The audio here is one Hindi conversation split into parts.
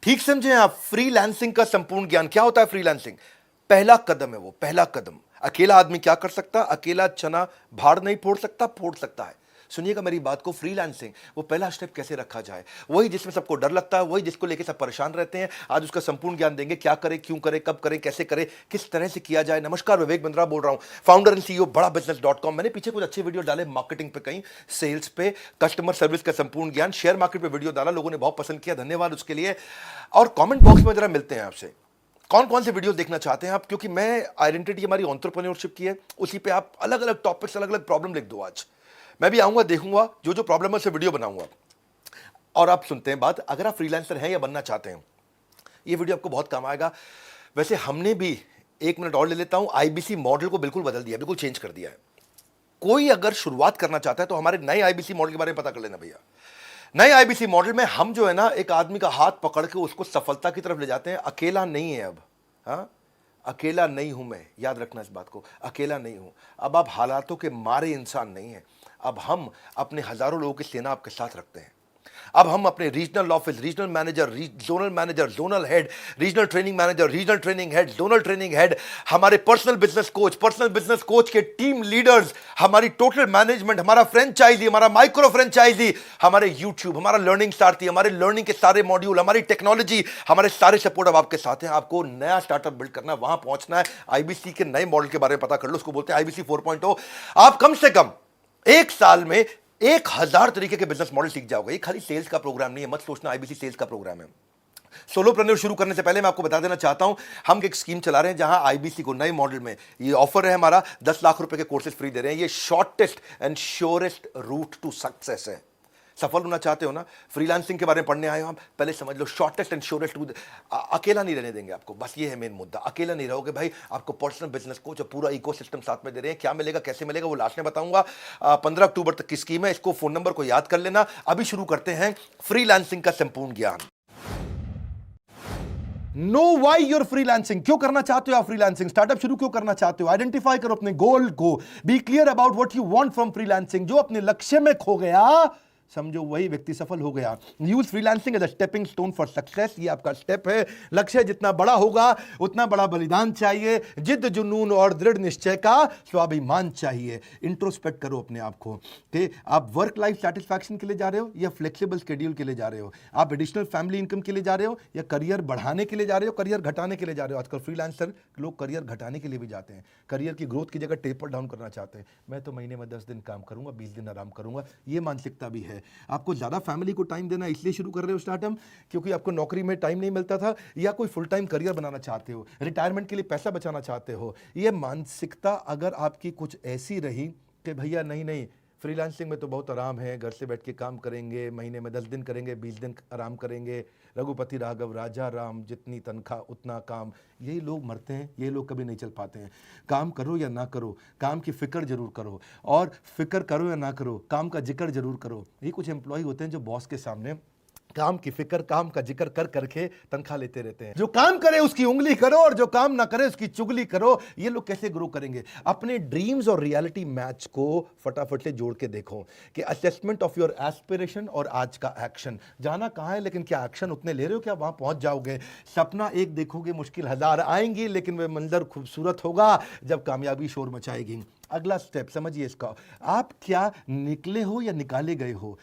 ठीक समझे आप। फ्रीलांसिंग का संपूर्ण ज्ञान क्या होता है? फ्रीलांसिंग पहला कदम है, वो पहला कदम। अकेला आदमी क्या कर सकता? अकेला चना भाड़ नहीं फोड़ सकता, फोड़ सकता है। सुनिएगा मेरी बात को, फ्रीलांसिंग वो पहला स्टेप कैसे रखा जाए, वही जिसमें सबको डर लगता है, वही जिसको लेके सब परेशान रहते हैं। आज उसका संपूर्ण ज्ञान देंगे, क्या करें, क्यों करें, कब करें, कैसे करें, किस तरह से किया जाए। नमस्कार, विवेक बिंद्रा बोल रहा हूं, फाउंडर एंड सीईओ बड़ा बिजनेस.com। मैंने पीछे कुछ अच्छे वीडियो डाले मार्केटिंग पे, कहीं सेल्स पे, कस्टमर सर्विस का संपूर्ण ज्ञान, शेयर मार्केट पे वीडियो डाला, लोगों ने बहुत पसंद किया, धन्यवाद उसके लिए। और कमेंट बॉक्स में जरा मिलते हैं आपसे, कौन कौन से वीडियो देखना चाहते हैं आप, क्योंकि मैं आइडेंटिटी हमारी एंटरप्रेन्योरशिप की है, उसी पे आप अलग अलग टॉपिक्स, अलग अलग प्रॉब्लम लिख दो। आज मैं भी आऊंगा, देखूंगा जो जो प्रॉब्लम है उसे वीडियो बनाऊंगा। और आप सुनते हैं बात, अगर आप फ्रीलांसर हैं या बनना चाहते हैं, ये वीडियो आपको बहुत काम आएगा। वैसे हमने भी, एक मिनट और ले लेता हूं, आईबीसी मॉडल को बिल्कुल बदल दिया, बिल्कुल चेंज कर दिया है। कोई अगर शुरुआत करना चाहता है तो हमारे नए आईबीसी मॉडल के बारे में पता कर लेना भैया। नए आईबीसी मॉडल में हम जो है ना, एक आदमी का हाथ पकड़ के उसको सफलता की तरफ ले जाते हैं। अकेला नहीं है अब, हाँ, अकेला नहीं हूं मैं, याद रखना इस बात को, अकेला नहीं हूं। अब आप हालातों के मारे इंसान नहीं है, अब हम अपने हजारों लोगों की सेना आपके साथ रखते हैं। अब हम अपने regional office, regional manager, zonal head, regional training manager, regional training head, zonal training head, हमारे पर्सनल बिजनेस कोच के टीम लीडर्स, हमारी टोटल मैनेजमेंट, हमारा फ्रेंचाइजी, हमारा माइक्रो फ्रेंचाइजी, हमारे यूट्यूब, हमारा लर्निंग सारथी, हमारे लर्निंग के सारे मॉड्यूल, हमारी टेक्नोलॉजी, हमारे सारे सपोर्ट अब आपके साथ हैं। आपको नया स्टार्टअप बिल्ड करना है, वहां पहुंचना है। आईबीसी के नए मॉडल के बारे में पता कर लो, उसको बोलते हैं आईबीसी 4.0। आप कम से कम एक साल में 1000 तरीके के बिजनेस मॉडल सीख जाओगे। ये खाली सेल्स का प्रोग्राम नहीं है, मत सोचना आईबीसी सेल्स का प्रोग्राम है। सोलोप्रेन्योर शुरू करने से पहले मैं आपको बता देना चाहता हूं, हम एक स्कीम चला रहे हैं जहां आईबीसी को नए मॉडल में ये ऑफर है हमारा, 10 लाख रुपए के कोर्सेज फ्री दे रहे हैं। ये shortest and surest route to success है। सफल होना चाहते हो ना, फ्रीलांसिंग के बारे में पढ़ने आए हो, हम पहले समझ लो शॉर्टेस्ट एंड श्योरेस्ट रूट। अकेला नहीं रहने देंगे आपको, बस ये है मेन मुद्दा। अकेला नहीं रहोगे भाई, आपको पर्सनल बिजनेस कोच और पूरा इकोसिस्टम साथ में दे रहे हैं। क्या मिलेगा, कैसे मिलेगा, वो लास्ट में बताऊंगा। 15 अक्टूबर तक की स्कीम है, इसको फोन नंबर को याद कर लेना। अभी शुरू करते हैं फ्रीलांसिंग का संपूर्ण ज्ञान। नो वाई यूर फ्रीलांसिंग, क्यों करना चाहते हो आप फ्रीलांसिंग, स्टार्टअप शुरू क्यों करना चाहते हो, आइडेंटिफाई करो अपने गोल को, be clear about what you want from freelancing. जो अपने लक्ष्य में खो गया, समझो वही व्यक्ति सफल हो गया। Use freelancing as a stepping stone for success. ये आपका स्टेप है। लक्ष्य जितना बड़ा होगा उतना बड़ा बलिदान चाहिए, जिद जुनून और दृढ़ निश्चय का स्वाभिमान चाहिए। इंट्रोस्पेक्ट करो अपने आप को कि आप वर्क लाइफ सेटिस्फैक्शन के लिए जा रहे हो या फ्लेक्सिबल शेड्यूल के लिए जा रहे हो, आप एडिशनल फैमिली इनकम के लिए जा रहे हो या करियर बढ़ाने के लिए जा रहे हो, करियर घटाने के लिए जा रहे हो। आजकल फ्रीलांसर लोग करियर घटाने के लिए भी जाते हैं, करियर की ग्रोथ की जगह टेपर डाउन करना चाहते हैं। मैं तो महीने में 10 दिन काम करूंगा, 20 दिन आराम करूंगा, ये मानसिकता भी है। आपको ज्यादा फैमिली को टाइम देना इसलिए शुरू कर रहे हो स्टार्टअप, क्योंकि आपको नौकरी में टाइम नहीं मिलता था, या कोई फुल टाइम करियर बनाना चाहते हो, रिटायरमेंट के लिए पैसा बचाना चाहते हो। ये मानसिकता अगर आपकी कुछ ऐसी रही कि भैया नहीं नहीं, फ्रीलांसिंग में तो बहुत आराम है, घर से बैठ के काम करेंगे, महीने में 10 दिन करेंगे, 20 दिन आराम करेंगे, रघुपति राघव राजा राम, जितनी तनख्वाह उतना काम, यही लोग मरते हैं, ये लोग कभी नहीं चल पाते हैं। काम करो या ना करो, काम की फिक्र जरूर करो, और फिक्र करो या ना करो, काम का जिक्र जरूर करो। ये कुछ एम्प्लॉय होते हैं जो बॉस के सामने काम की फिक्र, काम का जिक्र कर करके तनख्वाह लेते रहते हैं। जो काम करे उसकी उंगली करो और जो काम ना करे उसकी चुगली करो। ये लोग कैसे ग्रो करेंगे? अपने ड्रीम्स और रियलिटी मैच को फटाफट से जोड़ के देखो कि असेसमेंट ऑफ योर एस्पिरेशन और आज का एक्शन, जाना कहां है लेकिन क्या एक्शन उतने ले रहे हो, क्या वहां पहुंच जाओगे? सपना एक देखोगे, मुश्किल 1000 आएंगी, लेकिन वह मंजर खूबसूरत होगा जब कामयाबी शोर मचाएगी। अगला स्टेप समझिए इसका, आप क्या निकले हो या निकाले गए हो?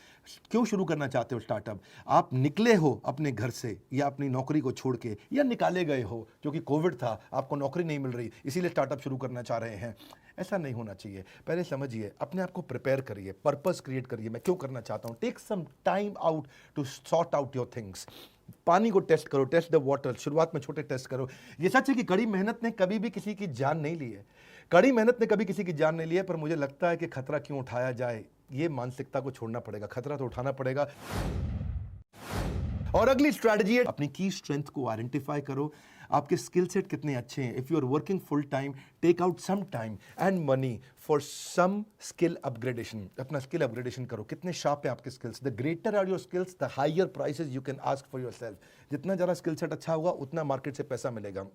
क्यों शुरू करना चाहते हो स्टार्टअप? आप निकले हो अपने घर से या अपनी नौकरी को छोड़ के, या निकाले गए हो क्योंकि कोविड था, आपको नौकरी नहीं मिल रही, इसीलिए स्टार्टअप शुरू करना चाह रहे हैं? ऐसा नहीं होना चाहिए। पहले समझिए, अपने आप को प्रिपेयर करिए, पर्पस क्रिएट करिए, मैं क्यों करना चाहता हूं। Take some time out to sort out your things. पानी को टेस्ट करो, टेस्ट द वाटर। शुरुआत में छोटे टेस्ट करो। ये सच है कि कड़ी मेहनत ने कभी भी किसी की जान नहीं ली है, कड़ी मेहनत ने कभी किसी की जान नहीं ली है, पर मुझे लगता है कि खतरा क्यों उठाया जाए, ये मानसिकता को छोड़ना पड़ेगा। खतरा तो उठाना पड़ेगा। और अगली स्ट्रैटेजी है, अपनी की स्ट्रेंथ को आइडेंटिफाई करो। आपके स्किल सेट कितने अच्छे हैं। If you are working full time, take out some time and money for some skill upgradation. अपना स्किल अपग्रेडेशन करो। कितने शार्प है आपके skills? The greater are your skills, the higher prices you can ask for yourself. जितना ज़्यादा स्किल सेट अच्छा होगा उतना मार्केट से पैसा मिलेगा।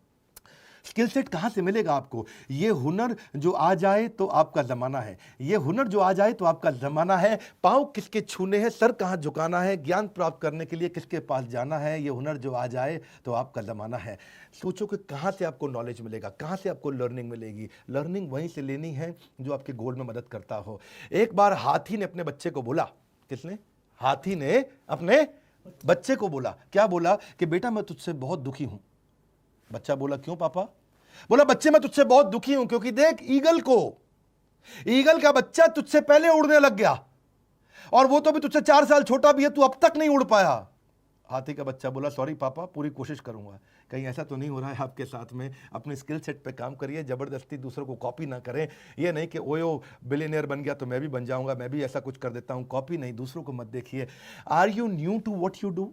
स्किल सेट कहाँ से मिलेगा आपको? ये हुनर जो आ जाए तो आपका ज़माना है, ये हुनर जो आ जाए तो आपका ज़माना है। पाँव किसके छूने हैं, सर कहाँ झुकाना है, ज्ञान प्राप्त करने के लिए किसके पास जाना है, ये हुनर जो आ जाए तो आपका ज़माना है। सोचो कि कहाँ से आपको नॉलेज मिलेगा, कहाँ से आपको लर्निंग मिलेगी। लर्निंग वहीं से लेनी है जो आपके गोल में मदद करता हो। एक बार हाथी ने अपने बच्चे को बोला, किसने? हाथी ने अपने बच्चे को बोला, क्या बोला? कि बेटा मैं तुझसे बहुत दुखी हूं। बच्चा बोला, क्यों पापा? बोला, बच्चे मैं तुझसे बहुत दुखी हूं क्योंकि देख ईगल का बच्चा तुझसे पहले उड़ने लग गया और वो तो भी तुझसे 4 साल छोटा भी है, तू अब तक नहीं उड़ पाया। हाथी का बच्चा बोला, सॉरी पापा, पूरी कोशिश करूंगा। कहीं ऐसा तो नहीं हो रहा है आपके साथ में? अपने स्किल सेट पे काम करिए, जबरदस्ती दूसरों को कॉपी ना करें। ये नहीं कि ओयो बिलियनियर बन गया तो मैं भी बन जाऊंगा, मैं भी ऐसा कुछ कर देता हूं। कॉपी नहीं, दूसरों को मत देखिए। Are you new to what you do?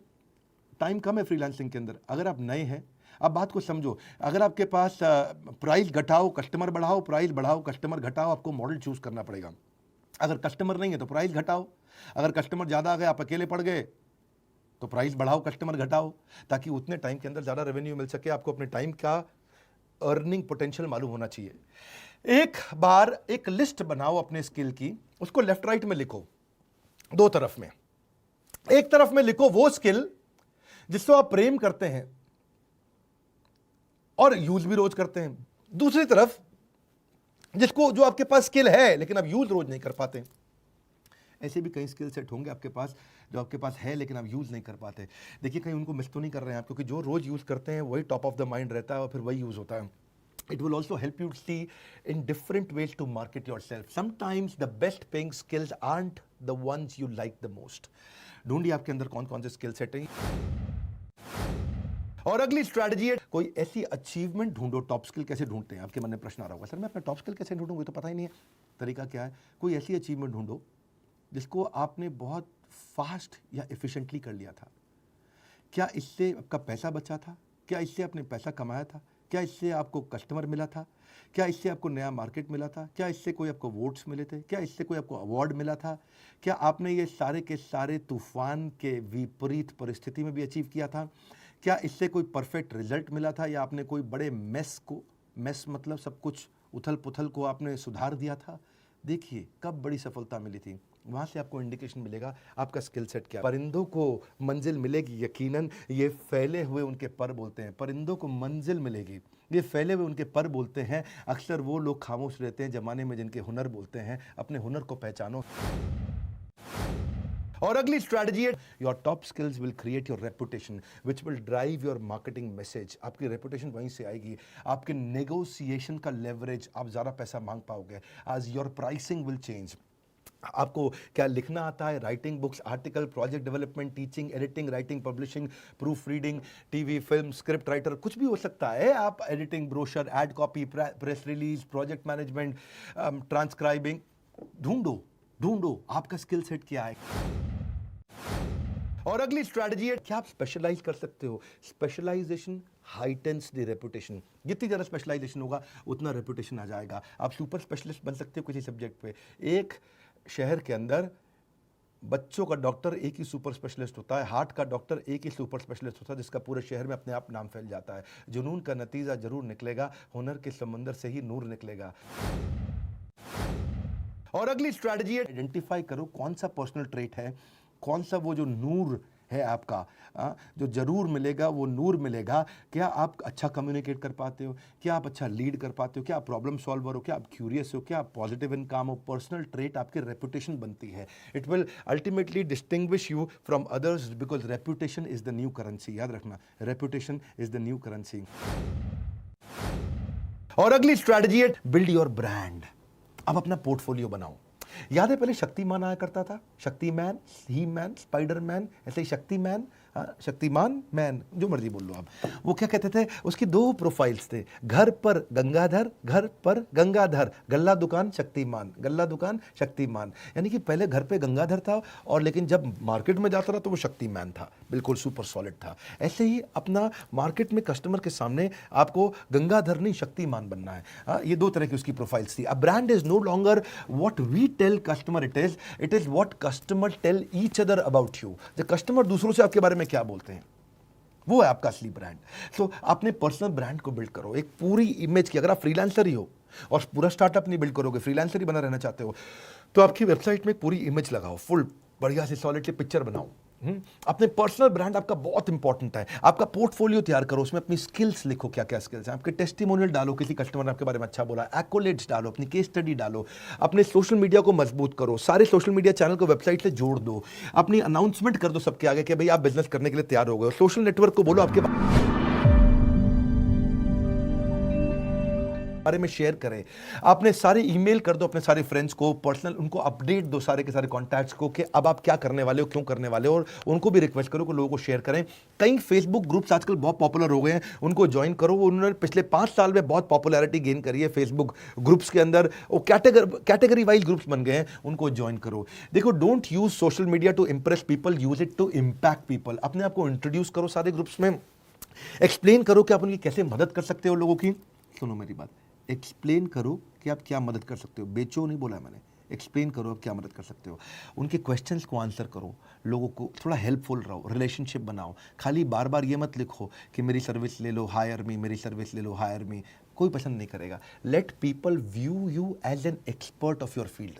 Time कम है फ्रीलांसिंग के अंदर। अगर आप नए हैं, अब बात को समझो, अगर आपके पास प्राइस घटाओ कस्टमर बढ़ाओ, प्राइस बढ़ाओ कस्टमर घटाओ, आपको मॉडल चूज करना पड़ेगा। अगर कस्टमर नहीं है तो प्राइस घटाओ, अगर कस्टमर ज़्यादा आ गए, आप अकेले पड़ गए, तो प्राइस बढ़ाओ कस्टमर घटाओ, ताकि उतने टाइम के अंदर ज़्यादा रेवेन्यू मिल सके। आपको अपने टाइम का अर्निंग पोटेंशियल मालूम होना चाहिए। एक बार एक लिस्ट बनाओ अपने स्किल की, उसको लेफ्ट राइट में लिखो, 2 तरफ में। एक तरफ में लिखो वो स्किल जिसको आप प्रेम करते हैं और यूज भी रोज करते हैं। दूसरी तरफ जो आपके पास स्किल है लेकिन आप यूज रोज नहीं कर पाते। ऐसे भी कई स्किल सेट होंगे आपके पास जो आपके पास है लेकिन आप यूज नहीं कर पाते। देखिए, कहीं उनको मिस तो नहीं कर रहे हैं आप, क्योंकि जो रोज यूज करते हैं वही टॉप ऑफ द माइंड रहता है और फिर वही यूज होता है। It will also help you see in different ways to market yourself. Sometimes the best paying skills aren't the ones you like the most. ढूंढिए आपके अंदर कौन कौन से स्किल सेट हैं। और अगली स्ट्रैटेजी है, कोई ऐसी अचीवमेंट ढूंढो। टॉप स्किल कैसे ढूंढते हैं? आपके मन में प्रश्न आ रहा होगा, सर मैं अपना टॉप स्किल कैसे ढूंढूंगा, तो पता ही नहीं है। तरीका क्या है? कोई ऐसी अचीवमेंट ढूंढो जिसको आपने बहुत फास्ट या एफिशिएंटली कर लिया था। क्या इससे आपका पैसा बचा था? क्या इससे आपने पैसा कमाया था? क्या इससे आपको कस्टमर मिला था? क्या इससे आपको नया मार्केट मिला था? क्या इससे कोई आपको वोट्स मिले थे? क्या इससे कोई आपको अवार्ड मिला था? क्या आपने ये सारे के सारे तूफान के विपरीत परिस्थिति में भी अचीव किया था? क्या इससे कोई परफेक्ट रिजल्ट मिला था, या आपने कोई बड़े मेस मतलब सब कुछ उथल पुथल को आपने सुधार दिया था? देखिए कब बड़ी सफलता मिली थी, वहाँ से आपको इंडिकेशन मिलेगा आपका स्किल सेट क्या है। परिंदों को मंजिल मिलेगी यकीनन, ये फैले हुए उनके पर बोलते हैं। परिंदों को मंजिल मिलेगी, ये फैले हुए उनके पर बोलते हैं। अक्सर वो लोग खामोश रहते हैं जमाने में जिनके हुनर बोलते हैं। अपने हुनर को पहचानो। और अगली स्ट्रैटेजी है, your top skills will create your reputation which will drive your marketing message. आपकी रेपुटेशन वहीं से आएगी। आपके नेगोशिएशन का लेवरेज, आप ज़्यादा पैसा मांग पाओगे। आज योर प्राइसिंग विल चेंज। आपको क्या लिखना आता है? Writing books, article, project development, teaching, editing, writing, publishing, proof reading, TV, film, script writer, कुछ भी हो सकता है। आप editing, brochure, ad copy, press release, project management, transcribing, ढूंढो आपका स्किल सेट क्या है। और अगली स्ट्रैटेजी है, क्या आप स्पेशलाइज कर सकते हो? Specialisation heightens the reputation. जितनी ज़्यादा स्पेशलाइजेशन होगा उतना रेपुटेशन आ जाएगा। आप सुपर स्पेशलिस्ट बन सकते हो किसी सब्जेक्ट पे। एक शहर के अंदर बच्चों का डॉक्टर एक ही सुपर स्पेशलिस्ट होता है, हार्ट का डॉक्टर एक ही सुपर स्पेशलिस्ट होता है, जिसका पूरे शहर में अपने आप नाम फैल जाता है। जुनून का नतीजा जरूर निकलेगा, हुनर के समंदर से ही नूर निकलेगा। और अगली स्ट्रैटेजी है, आइडेंटिफाई करो कौन सा पर्सनल ट्रेट है, कौन सा वो जो नूर है आपका, जो जरूर मिलेगा वो नूर मिलेगा। क्या आप अच्छा कम्युनिकेट कर पाते हो? क्या आप अच्छा लीड कर पाते हो? क्या आप प्रॉब्लम सॉल्वर हो? क्या आप क्यूरियस हो? क्या आप पॉजिटिव इन काम हो? पर्सनल ट्रेट आपकी रेपुटेशन बनती है। It will ultimately distinguish you from others because reputation is the new currency. याद रखना, reputation is the new currency. और अगली स्ट्रैटेजी है, बिल्ड योर ब्रांड। अब अपना पोर्टफोलियो बनाओ। याद है पहले शक्तिमान आया करता था, शक्तिमैन, ही मैन, स्पाइडरमैन, ऐसे ही शक्तिमान, शक्तिमान मैन, जो मर्जी बोल लो आप। वो क्या कहते थे, उसकी 2 प्रोफाइल्स थे, घर पर गंगाधर, घर पर गंगाधर, गल्ला दुकान शक्तिमान, गल्ला दुकान शक्तिमान। यानी कि पहले घर पे गंगाधर था और लेकिन जब मार्केट में जाता रहा तो वो शक्तिमान था, बिल्कुल सुपर सॉलिड था। ऐसे ही अपना मार्केट में कस्टमर के सामने आपको गंगाधर नहीं शक्तिमान बनना है। ये 2 तरह की उसकी प्रोफाइल्स थी। A brand is no longer what we tell customer, it is what customer tell each other about you. जो कस्टमर दूसरों से आपके बारे में क्या बोलते हैं, वो है आपका असली ब्रांड। सो अपने पर्सनल ब्रांड को बिल्ड करो, एक पूरी इमेज की। अगर आप फ्रीलांसर ही हो और पूरा स्टार्टअप नहीं बिल्ड करोगे, फ्रीलांसर ही बना रहना चाहते हो, तो आपकी वेबसाइट में पूरी इमेज लगाओ, फुल बढ़िया से सॉलिड से पिक्चर बनाओ। अपने पर्सनल ब्रांड आपका बहुत इंपॉर्टेंट है। आपका पोर्टफोलियो तैयार करो, उसमें अपनी स्किल्स लिखो, क्या क्या स्किल्स हैं आपके, टेस्टिमोनियल डालो, किसी कस्टमर ने आपके बारे में अच्छा बोला, एक्कोलेट्स डालो, अपनी केस स्टडी डालो, अपने सोशल मीडिया को मजबूत करो, सारे सोशल मीडिया चैनल को वेबसाइट से जोड़ दो, अपनी अनाउंसमेंट कर दो सबके आगे कि भाई आप बिजनेस करने के लिए तैयार हो गए। सोशल नेटवर्क को बोलो आपके बारे में शेयर करें, आपने सारे ईमेल कर दो अपने सारे फ्रेंड्स को, पर्सनल उनको अपडेट दो सारे के सारे कॉन्टैक्ट्स को कि अब आप क्या करने वाले हो, क्यों करने वाले हो, और उनको भी रिक्वेस्ट करो कि लोगों को शेयर करें। कई फेसबुक ग्रुप्स आजकल बहुत पॉपुलर हो गए हैं, उनको ज्वाइन करो। उन्होंने पिछले 5 साल में बहुत पॉपुलैरिटी गेन करी है फेसबुक ग्रुप्स के अंदर, वो कैटेगरी वाइज ग्रुप्स बन गए हैं, उनको ज्वाइन करो। देखो, don't use social media to impress people, use it to impact people. अपने आप को इंट्रोड्यूस करो सारे ग्रुप्स में, एक्सप्लेन करो कि आप उनकी कैसे मदद कर सकते हो लोगों की। सुनो मेरी बात, एक्सप्लेन करो कि आप क्या मदद कर सकते हो, बेचो नहीं बोला मैंने, एक्सप्लेन करो आप क्या मदद कर सकते हो। उनके क्वेश्चंस को आंसर करो, लोगों को थोड़ा हेल्पफुल रहो, रिलेशनशिप बनाओ। खाली बार बार ये मत लिखो कि मेरी सर्विस ले लो, हायर मी, मेरी सर्विस ले लो, हायर मी। कोई पसंद नहीं करेगा। Let people view you as an expert of your field.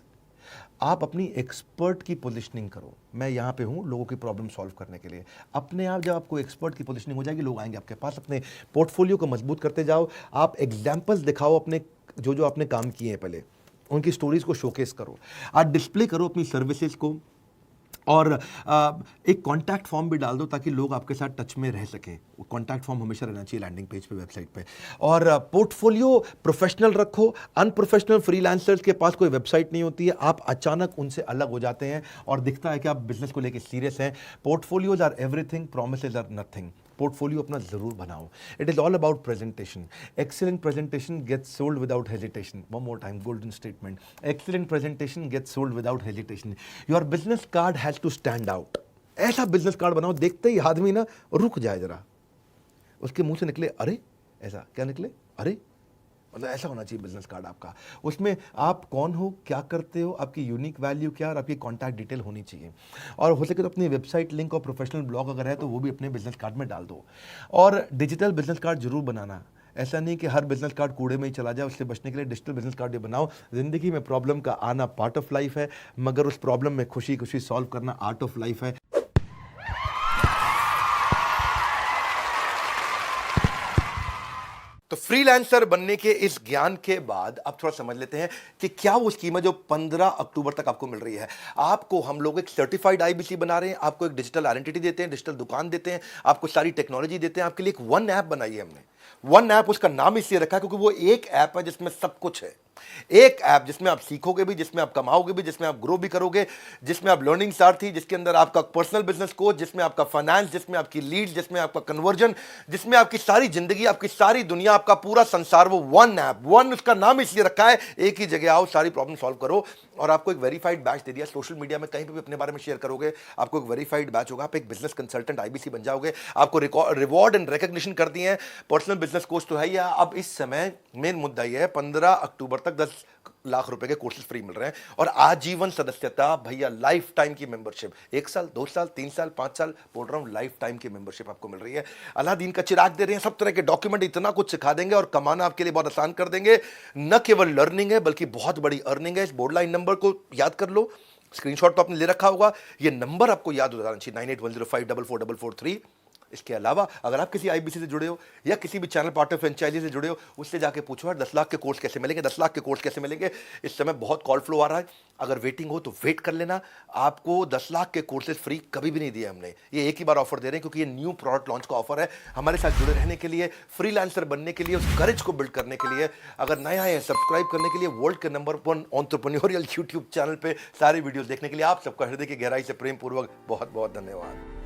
आप अपनी एक्सपर्ट की पोजीशनिंग करो, मैं यहाँ पे हूँ लोगों की प्रॉब्लम सॉल्व करने के लिए। अपने आप जब आपको एक्सपर्ट की पोजीशनिंग हो जाएगी, लोग आएंगे आपके पास। अपने पोर्टफोलियो को मजबूत करते जाओ, आप एग्जाम्पल्स दिखाओ अपने जो जो आपने काम किए हैं पहले, उनकी स्टोरीज को शोकेस करो, आप डिस्प्ले करो अपनी सर्विसेज को, और एक कॉन्टैक्ट फॉर्म भी डाल दो ताकि लोग आपके साथ टच में रह सकें। कॉन्टैक्ट फॉर्म हमेशा रहना चाहिए लैंडिंग पेज पे, वेबसाइट पे। और पोर्टफोलियो प्रोफेशनल रखो। अनप्रोफेशनल फ्रीलांसर्स के पास कोई वेबसाइट नहीं होती है, आप अचानक उनसे अलग हो जाते हैं और दिखता है कि आप बिजनेस को लेकर सीरियस हैं। Portfolios are everything, promises are nothing. Portfolio अपना जरूर बनाओ। It is all about presentation. Excellent presentation gets sold without hesitation. One more time, golden statement. Excellent presentation gets sold without hesitation. Your business card has to stand out. ऐसा बिजनेस कार्ड बनाओ देखते ही आदमी ना रुक जाए जरा, उसके मुंह से निकले अरे, ऐसा क्या निकले अरे, मतलब ऐसा होना चाहिए बिजनेस कार्ड आपका। उसमें आप कौन हो, क्या करते हो, आपकी यूनिक वैल्यू क्या, और आपकी कॉन्टैक्ट डिटेल होनी चाहिए। और हो सके तो अपनी वेबसाइट लिंक और प्रोफेशनल ब्लॉग अगर है तो वो भी अपने बिजनेस कार्ड में डाल दो। और डिजिटल बिजनेस कार्ड जरूर बनाना। ऐसा नहीं कि हर बिजनेस कार्ड कूड़े में ही चला जाए, उससे बचने के लिए डिजिटल बिजनेस कार्ड भी बनाओ। जिंदगी में प्रॉब्लम का आना पार्ट ऑफ लाइफ है, मगर उस प्रॉब्लम में खुशी खुशी सॉल्व करना आर्ट ऑफ लाइफ है। तो फ्रीलांसर बनने के इस ज्ञान के बाद अब थोड़ा समझ लेते हैं कि क्या वो स्कीम है जो 15 अक्टूबर तक आपको मिल रही है। आपको हम लोग एक सर्टिफाइड आईबीसी बना रहे हैं, आपको एक डिजिटल आइडेंटिटी देते हैं, डिजिटल दुकान देते हैं, आपको सारी टेक्नोलॉजी देते हैं। आपके लिए एक वन ऐप बनाई है हमने। वन ऐप, उसका नाम इसलिए रखा है क्योंकि वो एक ऐप है जिसमें सब कुछ है। एक ऐप जिसमें आप सीखोगे भी, जिसमें आप कमाओगे भी, जिसमें आप ग्रो भी करोगे, जिसमें आप लर्निंग सारथी, जिसके अंदर आपका पर्सनल बिजनेस कोच, जिसमें आपका फाइनेंस, जिसमें आपकी लीड, जिसमें आपका कन्वर्जन, जिसमें आपकी सारी जिंदगी, आपकी सारी दुनिया, आपका पूरा संसार, वो वन ऐप। वन उसका नाम इसलिए रखा है, एक ही जगह आओ, सारी प्रॉब्लम सॉल्व करो। और आपको एक वेरीफाइड बैच दे दिया। सोशल मीडिया में कहीं पे भी अपने बारे में शेयर करोगे, आपको एक वेरीफाइड बैच होगा, आप एक बिजनेस कंसल्टेंट आईबीसी बन जाओगे। आपको रिवॉर्ड एंड रिकॉग्निशन कर दिए हैं। पर्सनल बिजनेस कोच तो है ही। अब इस समय मेन मुद्दा यह है, 15 अक्टूबर तक 10 लाख रुपए के कोर्सेज फ्री मिल रहे हैं, और आजीवन सदस्यता भैया, लाइफ टाइम की मेंबरशिप, 1 साल 2 साल 3 साल 5 साल बोल रहा हूं, लाइफ टाइम की मेंबरशिप आपको मिल रही है। अलादीन का चिराग दे रहे हैं, सब तरह के डॉक्यूमेंट, इतना कुछ सिखा देंगे और कमाना आपके लिए बहुत आसान कर देंगे। न केवल लर्निंग है बल्कि बहुत बड़ी अर्निंग है। इस बोर्ड लाइन नंबर को याद कर लो, स्क्रीनशॉट तो आपने ले रखा होगा, ये नंबर आपको याद हो जाना चाहिए, 9810544443। इसके अलावा अगर आप किसी आईबीसी से जुड़े हो या किसी भी चैनल पार्टनर फ्रेंचाइजी से जुड़े हो, उससे जाके पूछो यार 10 लाख के कोर्स कैसे मिलेंगे, 10 लाख के कोर्स कैसे मिलेंगे। इस समय बहुत कॉल फ्लो आ रहा है, अगर वेटिंग हो तो वेट कर लेना। आपको 10 लाख के कोर्सेज फ्री कभी भी नहीं दिए हमने, ये एक ही बार ऑफर दे रहे हैं क्योंकि ये न्यू प्रोडक्ट लॉन्च का ऑफर है। हमारे साथ जुड़े रहने के लिए, फ्रीलांसर बनने के लिए, उस करेज को बिल्ड करने के लिए, अगर नया है सब्सक्राइब करने के लिए वर्ल्ड के नंबर 1 एंटरप्रेन्योरियल यूट्यूब चैनल पे सारे वीडियोस देखने के लिए आप सबका हृदय की गहराई से प्रेम पूर्वक बहुत बहुत धन्यवाद।